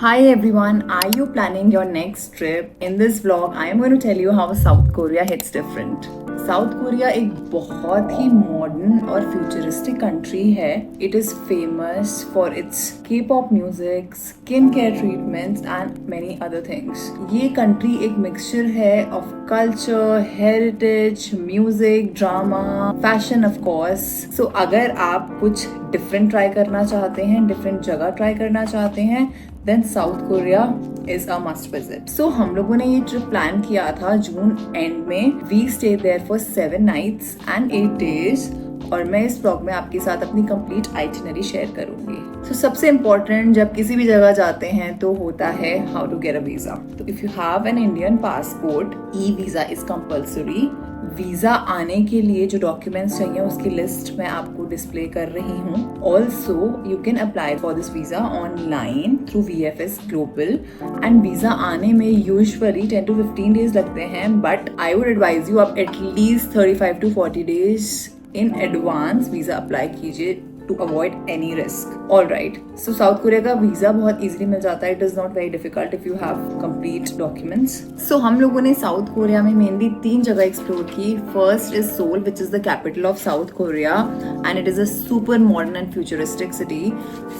Hi everyone, are you planning your next trip? In this vlog, I am going to tell you how South Korea hits different. South Korea एक बहुत ही modern और futuristic country है. It is famous for its K pop music, skin care treatments and many other things. ये country एक mixture है of culture, heritage, music, drama, fashion of course. So अगर आप कुछ डिफरेंट ट्राई करना चाहते हैं, डिफरेंट जगह ट्राई करना चाहते हैं, then South Korea is a must visit. So हम लोगों ने ये ट्रिप प्लान किया था जून एंड में. We stay there for 7 nights and 8 days. और मैं इस ब्लॉग में आपके साथ अपनी कंप्लीट आइटिनरी शेयर करूंगी. तो सबसे इम्पोर्टेंट जब किसी भी जगह जाते हैं तो होता है how to get a visa. तो if you have an Indian passport, e visa is compulsory. Visa आने के लिए जो डॉक्यूमेंट्स चाहिए उसकी लिस्ट मैं आपको डिस्प्ले कर रही हूँ. Also you can apply for this visa online through VFS Global. And visa आने में यूजुअली 10 to 15 days लगते हैं, but I would advise you आप at least 35 to 40 days in advance visa apply कीजिए to avoid any risk. Alright, so South Korea का visa बहुत easily मिल जाता है. It is not very difficult if you have complete documents. So हम लोगों ने south Korea में मेनली 3 जगह एक्सप्लोर की. First is Seoul, which is the capital of South Korea, and it is a super modern and futuristic city.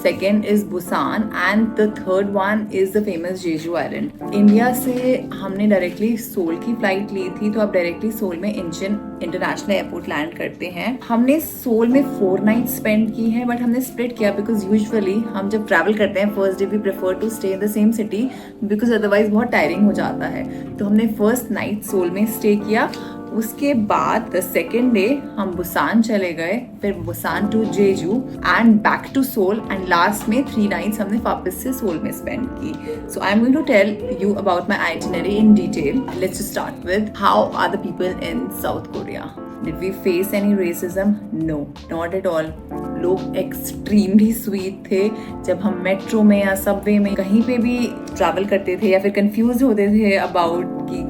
Second is Busan, and the third one is the famous Jeju Island. India से हमने directly soul की flight ली थी, तो आप directly soul में इंचिन international airport land करते हैं. हमने सोल में 4 nights स्पेंड की है, बट हमने स्प्लिट किया बिकॉज यूजुअली हम जब ट्रैवल करते हैं first day we prefer to stay in the same city because otherwise बहुत टायरिंग हो जाता है. तो हमने फर्स्ट नाइट सोल में स्टे किया. उसके बाद द सेकेंड डे हम बुसान चले गए, फिर Busan to Jeju and back to Seoul, and last में 3 nights हमने वापस से सोल में स्पेंड की. So I am going to tell you about my itinerary in detail. Let's start with how are the people in South Korea. Did we face any racism? No, not at all. लोग extremely sweet थे. जब हम metro में या Subway में कहीं पे भी ट्रैवल करते थे या फिर कंफ्यूज होते थे अबाउट कि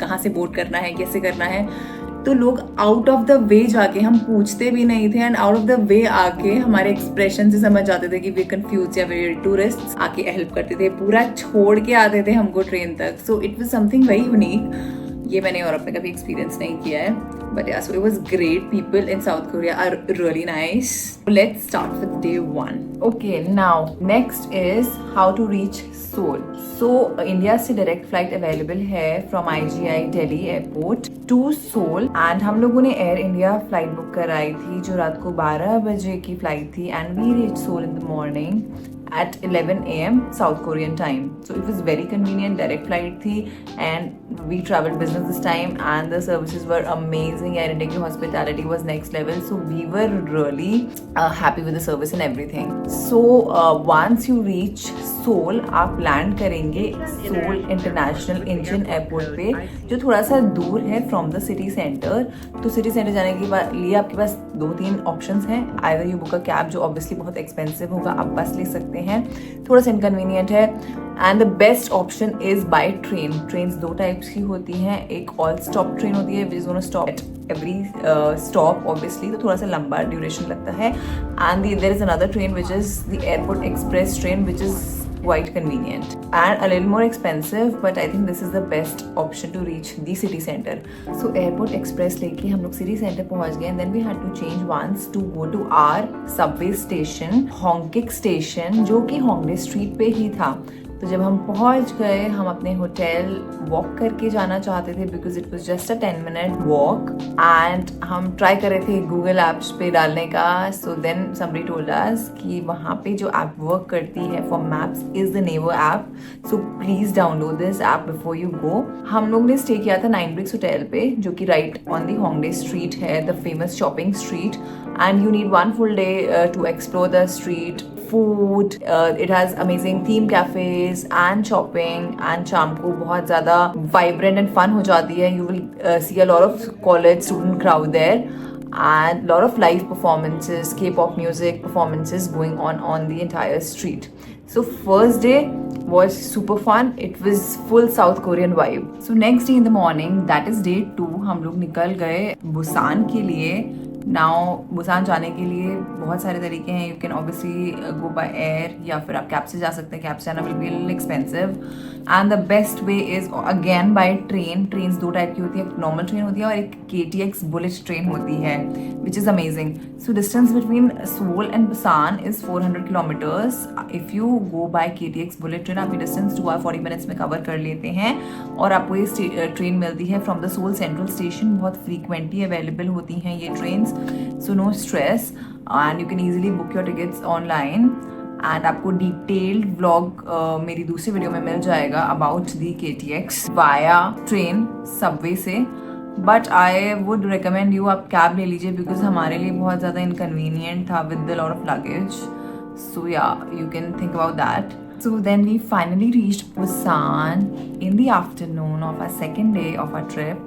कहाँ से बोट करना है, कैसे करना है, तो लोग आउट ऑफ द वे जाके, हम पूछते भी नहीं थे, and out of the way आके हमारे एक्सप्रेशन से समझ जाते थे कि वे कंफ्यूज या वे टूरिस्ट, आके हेल्प करते थे. पूरा छोड़ के आते थे हमको ट्रेन तक. So it was something very unique. ये मैंने यूरोप में कभी एक्सपीरियंस नहीं किया है. But yeah, so it was great. People in South Korea are really nice. Let's start with day 1. Okay, now next is how to reach Seoul. So India से direct flight available है from IGI Delhi Airport to Seoul, and हम लोगों ने Air India flight book कराई थी जो रात को 12 बजे की flight थी, and we reached Seoul in the morning at 11 AM South Korean time. So it was very convenient, direct flight थी, and we traveled business this time, and the services were amazing. Air India की hospitality was next level, so we were really happy with the service and everything. So once you reach Seoul, आप land करेंगे Seoul International Incheon airport पे, जो थोड़ा सा दूर है from the city centre. तो सिटी सेंटर जाने के लिए आपके पास 2-3 ऑप्शंस हैं. Either you book a cab, जो ऑब्वियसली बहुत एक्सपेंसिव होगा, आप बस ले सकते हैं, थोड़ा सा इनकन्वीनियंट है. And the best option is by train. Train 2 types की होती हैं. एक ऑल स्टॉप ट्रेन होती है which is gonna stop at every stop obviously, तो थोड़ा सा लंबा ड्यूरेशन लगता है. And there is another train which is the airport express train which is quite convenient and a little more expensive, but I think this is the best option to reach the city center. So airport express लेके हम लोग city center पहुंच गए, and then we had to change once to go to our subway station, Hongik station, जो कि Hongdae street पे ही था. तो जब हम पहुंच गए, हम अपने होटल वॉक करके जाना चाहते थे because it was just a 10-minute walk, and हम ट्राई कर रहे थे गूगल एप्स पे डालने का. So then somebody told us कि वहाँ पे जो ऐप वर्क करती है for maps is the Naver app, so please download this app before you go. हम लोग ने स्टे किया था 9 Bricks होटल पे, जो कि right on the Hongdae street है, the famous shopping street, and you need 1 full day to explore the street. Food, it has amazing theme cafes and shopping, and शाम को बहुत ज़्यादा vibrant and fun हो जाती है. You will see a lot of college student crowd there, and lot of live performances, K-pop music performances going on the entire street. So first day was super fun. It was full South Korean vibe. So next day in the morning, that is day 2, हम लोग निकल गए Busan के लिए. Now Busan जाने के लिए बहुत सारे तरीके हैं. You can obviously go by air या फिर आप कैब से जा सकते हैं. कैब से जाना will be little expensive and the best way is again by train. Trains दो टाइप की होती है, एक नॉर्मल ट्रेन होती है और एक KTX बुलेट ट्रेन होती है which is amazing. So distance between Seoul and Busan is 400 kilometres. If you go by KTX bullet train आप ये डिस्टेंस 2 और 40 मिनट्स में कवर कर लेते हैं और आपको ये ट्रेन मिलती है from the Seoul central station. बहुत फ्रीक्वेंटली अवेलेबल होती हैं ये trains, so no stress and you can easily book your tickets online. And आपको डिटेल्ड व्लॉग मेरी दूसरी वीडियो में मिल जाएगा about the KTX via train subway से. But I would recommend you आप कैब ले लीजिए बिकॉज हमारे लिए बहुत ज़्यादा इनकन्वीनियंट था with the lot of luggage. So yeah you can think about that. So then we finally reached Busan in the afternoon of our second day of our trip.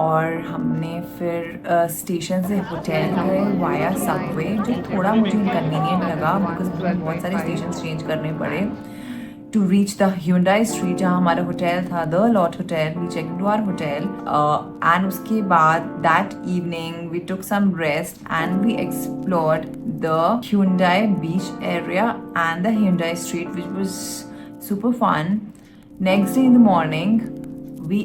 और हमने फिर स्टेशन से hotel गए via Subway, जो थोड़ा मुझे inconvenient लगा because बहुत सारे स्टेशन चेंज करने पड़े to reach the Hyundai Street जहाँ हमारा होटल था, the Lotte hotel. We check in to our hotel and उसके बाद that evening we took some rest and we explored the Hyundai beach area and the Hyundai Street which was super fun. Next day in the morning we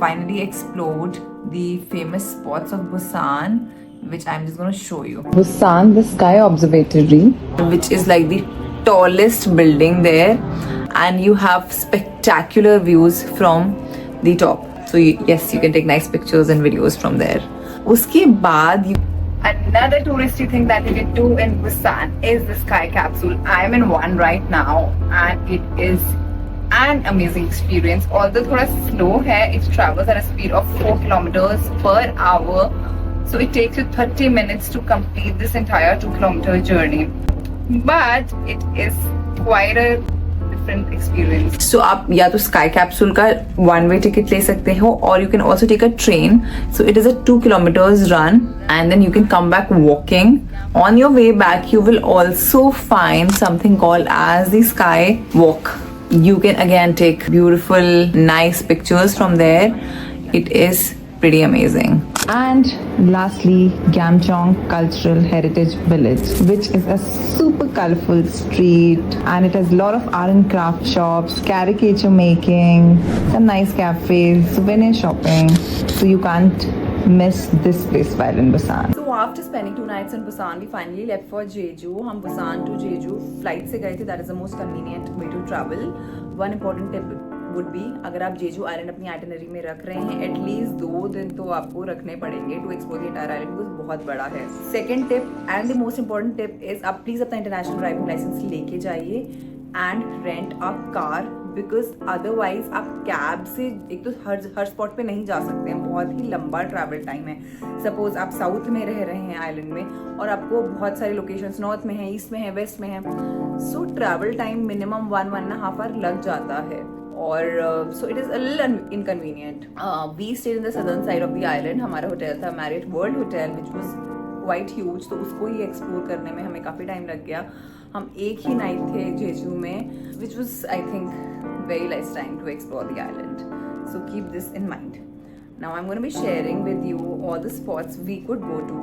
finally explored the famous spots of Busan, which I'm just going to show you. Busan, the Sky Observatory, which is like the tallest building there, and you have spectacular views from the top. So yes, you can take nice pictures and videos from there. Uske baad, another touristy thing that you can do in Busan is the Sky Capsule. I am in one right now, and it is an amazing experience. Although thoda slow hai, it travels at a speed of 4 kilometers per hour, so it takes you 30 minutes to complete this entire 2-kilometer journey, but it is quite a different experience. So आप या तो Sky Capsule का one way ticket ले सकते हो or you can also take a train. So it is a 2 kilometers run and then you can come back walking. On your way back you will also find something called as the Sky Walk. You can again take beautiful nice pictures from there. It is pretty amazing. And lastly, Gamchong Cultural Heritage Village, which is a super colorful street and it has a lot of art and craft shops, caricature making, some nice cafes, souvenir shopping, so you can't miss this place while in Busan. So after spending 2 nights in Busan, we finally left for Jeju. हम Busan to Jeju flight से गए थे. That is the most convenient way to travel. One important tip would be, अगर आप Jeju island अपनी itinerary में रख रहे हैं एटलीस्ट 2 दिन तो आपको रखने पड़ेंगे to explore the entire island because बहुत बड़ा है. Second tip and the most important tip is आप प्लीज अपना इंटरनेशनल ड्राइविंग लाइसेंस लेके जाइए and rent a car because otherwise आप कैब से एक तो हर स्पॉट पे नहीं जा सकते हैं. बहुत ही लंबा ट्रैवल टाइम है. सपोज आप साउथ में रह रहे हैं आइलैंड में और आपको बहुत सारी लोकेशंस नॉर्थ में है, ईस्ट में है, वेस्ट में है, सो ट्रैवल टाइम मिनिमम 1.5 आवर लग जाता है. Or so it is a little inconvenient. We stayed in the southern side of the island. हमारा होटल था Marriott World Hotel, which was quite huge. तो उसको ही एक्सप्लोर करने में हमें काफ़ी टाइम लग गया. हम एक ही नाइट थे जेजू में, which was I think very less time to explore the island. So keep this in mind. Now I'm going to be sharing with you all the spots we could go to.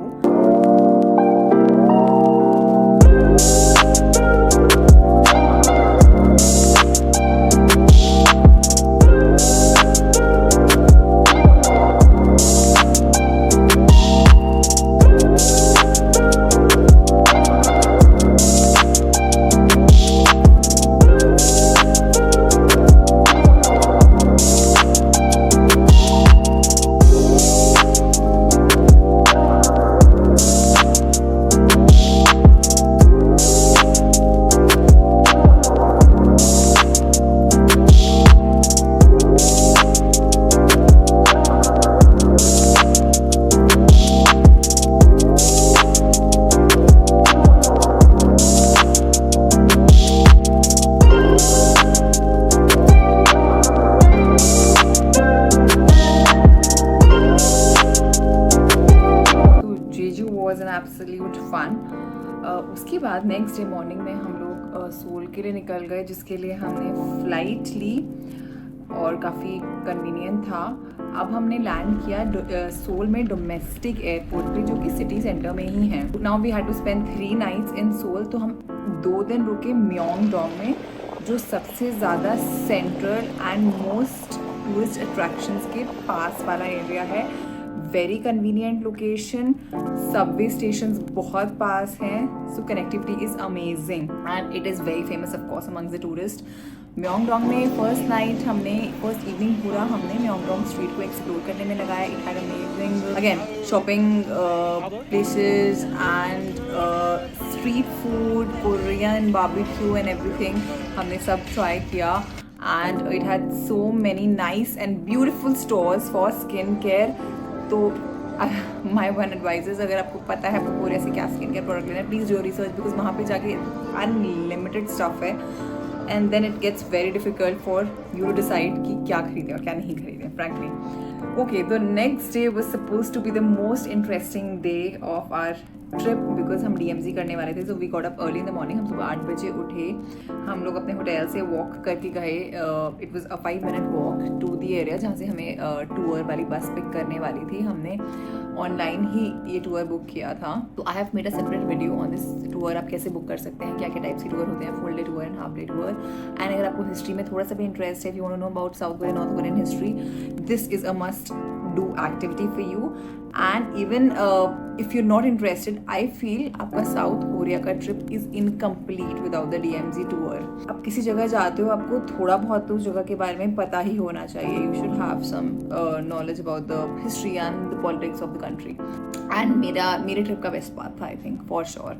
Absolute fun. उसके बाद next day morning में हम लोग soul के लिए निकल गए जिसके लिए हमने फ़्लाइट ली और काफ़ी कन्वीनियंट था। अब हमने लैंड किया सोल में डोमेस्टिक एयरपोर्ट पे, जो कि सिटी सेंटर में ही है। Now we had to spend 3 nights in Seoul. तो हम 2 दिन रुके म्योंगडोंग में, जो सबसे ज़्यादा central and most tourist attractions के पास वाला एरिया है। Very convenient location, subway stations बहुत पास हैं, so connectivity is amazing and it is very famous of course amongst the tourist. Myeongdong में फर्स्ट इवनिंग पूरा हमने म्योंगडोंग स्ट्रीट को एक्सप्लोर करने में लगाया। It had amazing again shopping places and street food, Korean barbecue and everything हमने सब try किया। And it had so many nice and beautiful stores for skin care. तो माई वन एडवाइजेज, अगर आपको पता है आपको कोरिया से क्या स्किन केयर प्रोडक्ट लेना है, प्लीज़ डू रिसर्च, बिकॉज वहाँ पे जाके अनलिमिटेड स्टफ है and then it gets very difficult for you to decide कि क्या खरीदें और क्या नहीं खरीदें frankly. Okay, the next day was suppose to be the most interesting day of our trip, because हम DMZ करने वाले थे। So we got up early in the morning. हम सुबह 8 बजे उठे। हम लोग अपने होटल से वॉक करके गए। It was a 5 minute walk to the area जहाँ से हमें टूर वाली बस पिक करने वाली थी। हमने ऑनलाइन ही ये टूर बुक किया था। तो I have made a separate video on this tour. आप कैसे बुक कर सकते हैं, क्या क्या टाइप्स के टूर होते हैं, full day tour and half day tour. And अगर आपको हिस्ट्री में थोड़ा सा भी इंटरेस्ट है, if you want to know about South Korean, North Korean history, this is a must do activity for you. And even if you're not interested, I feel आपका south Korea का trip is incomplete without the DMZ tour. आप किसी जगह जाते हो, आपको थोड़ा बहुत तो उस जगह के बारे में पता ही होना चाहिए. You should have some knowledge about the history and the politics of the country. And मेरे ट्रिप का बेस्ट पार्ट था, आई थिंक फॉर श्योर।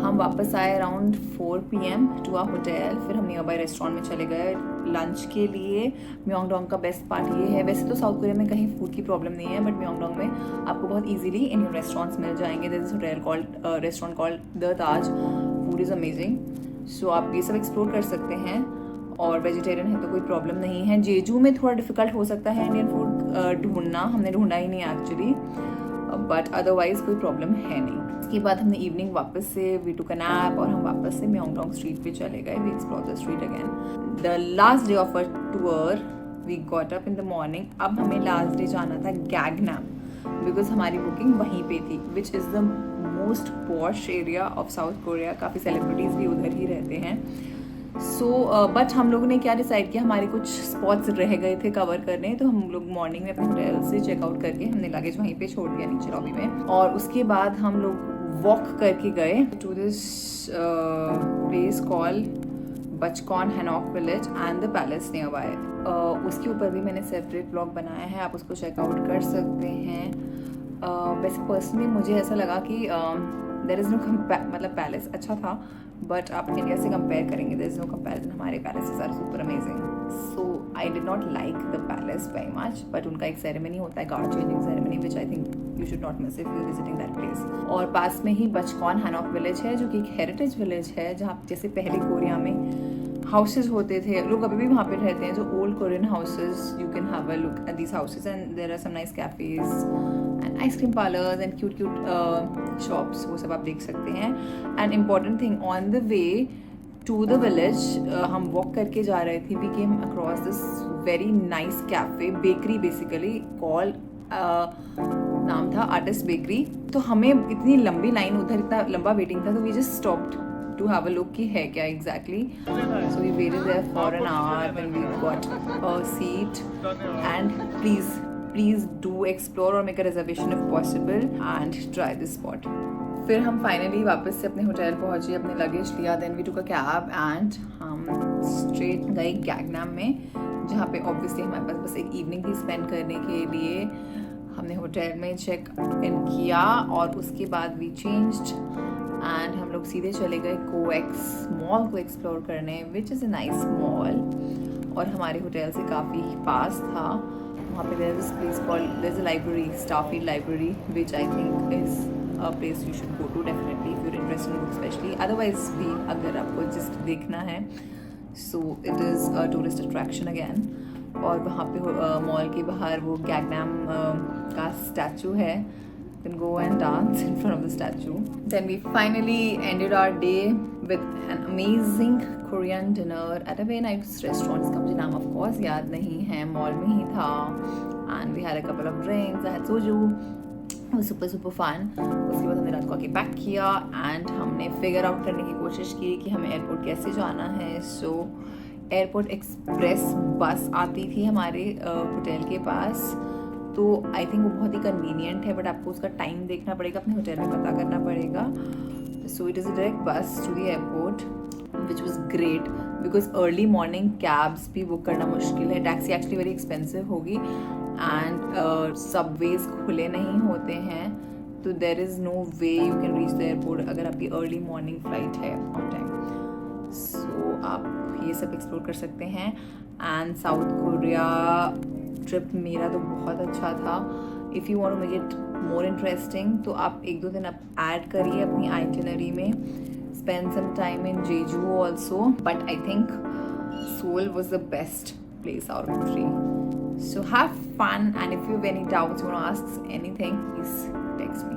हम वापस आए around 4 PM to our hotel. फिर हम नियर बाय रेस्टोरेंट में चले गए लंच के लिए। म्योंगडोंग का बेस्ट पार्ट ये है, वैसे तो साउथ कोरिया में कहीं फूड की प्रॉब्लम नहीं है, बट म्योंगडोंग में आपको बहुत इजीली इन योर रेस्टोरेंट्स मिल जाएंगे। This is hotel called restaurant called the Taj. Food is amazing, so आप ये सब एक्सप्लोर कर सकते हैं। और वेजिटेरियन है तो कोई प्रॉब्लम नहीं है। जेजू में थोड़ा डिफिकल्ट हो सकता है इंडियन फूड ढूंढना, हमने ढूंढा ही नहीं एक्चुअली, बट अदरवाइज कोई प्रॉब्लम है नहीं। इसके बाद हमने इवनिंग वापस से वी टुक अ नैप और हम वापस से म्योंगडोंग स्ट्रीट पे चले गए। We explore the street again. The last day of a tour we got up in the morning. अब हमें लास्ट डे जाना था गैगनाम, बिकॉज हमारी बुकिंग वहीं पे थी, which is the most posh area of south Korea. काफ़ी सेलिब्रिटीज़ भी उधर ही रहते हैं। बट हम लोगों ने क्या डिसाइड किया, हमारे कुछ स्पॉट्स रह गए थे कवर करने, तो हम लोग मॉर्निंग में अपने होटल से चेकआउट करके हमने लगेज वहीं पे छोड़ दिया नीचे लॉबी में। और उसके बाद हम लोग वॉक करके गए to this place called Bukchon Hanok village and the palace nearby. उसके ऊपर भी मैंने सेपरेट ब्लॉग बनाया है, आप उसको चेकआउट कर सकते हैं। वैसे पर्सनली मुझे ऐसा लगा कि देयर इज़ नो मतलब पैलेस अच्छा था, बट आप इंडिया से कंपेयर करेंगे, देयर इज़ नो कंपेरिजन। हमारे palaces are super amazing, so I did not like the palace very much, but उनका एक सेरेमनी होता है, guard changing ceremony, which I think you should not miss if you visiting that place. और पास में ही बचकॉन Hanok village है, जो कि एक हेरिटेज विलेज है, जहाँ जैसे पहले कोरिया में हाउसेज होते थे, लोग अभी भी वहाँ पे रहते हैं, जो old Korean houses. You can have a look at these houses and there are some nice cafes and ice cream parlours and cute shops, वो सब आप देख सकते हैं। And important thing, on the way to the village हम walk करके जा रहे थे, we came across this very nice cafe, bakery basically called, नाम था आर्टिस्ट बेकरी। तो हमें इतनी लंबी लाइन, उधर इतना लंबा वेटिंग था, तो we just stopped to have a look कि है क्या exactly. So we waited there for an hour, then we got a seat, and please do explore or make a reservation if possible and try this spot. फिर हम finally वापस से अपने hotel पहुँचे, अपने लगेज लिया, then we took a cab and हम straight गए गैगनाम में, जहाँ पे ऑब्वियसली हमारे पास बस एक इवनिंग थी स्पेंड करने के लिए। हमने होटल में चेक इन किया और उसके बाद वी चेंज्ड एंड हम लोग सीधे चले गए कोएक्स मॉल को एक्सप्लोर करने, which is a nice mall और हमारे होटल से काफ़ी पास था। वहाँ पे there is place called, there is a library, Starfield library, which I think is a place you should go to definitely if you are interested in book specially. Otherwise भी अगर आपको जस्ट देखना है, so it is a tourist attraction again. और वहाँ पे mall के बाहर वो गैगनाम का स्टैचू है, then go and dance in front of the statue. Then we finally ended our day with an amazing Korean dinner at a very nice restaurant. इसका मुझे नाम of course याद नहीं है, मॉल में ही था. And we had a couple of drinks. I had soju. It was super fun. उसके बाद हमने रात को आके पैक किया एंड हमने फिगर आउट करने की कोशिश की कि हमें एयरपोर्ट कैसे जाना है. सो एयरपोर्ट एक्सप्रेस बस आती थी हमारे होटल के पास, तो आई थिंक वो बहुत ही कन्वीनियंट है, बट आपको उसका टाइम देखना पड़ेगा, अपने होटल में पता करना पड़ेगा. So it is a direct bus to the airport which was great because early morning cabs भी बुक करना मुश्किल है. टैक्सी एक्चुअली वेरी एक्सपेंसिव होगी एंड सबवेज खुले नहीं होते हैं, तो there is no way you can reach the airport अगर आपकी अर्ली मॉर्निंग फ्लाइट है ऑन टाइम. सो आप ये सब एक्सप्लोर कर सकते हैं. एंड साउथ कोरिया ट्रिप मेरा तो बहुत अच्छा था. If you want to make it more interesting तो आप 1-2 दिन आप ऐड करिए अपनी आइटिनरी में. Spend some time in Jeju also, but I think Seoul was the best place out of the 3. So have fun, and if you have any doubts, you want to ask anything, please text me.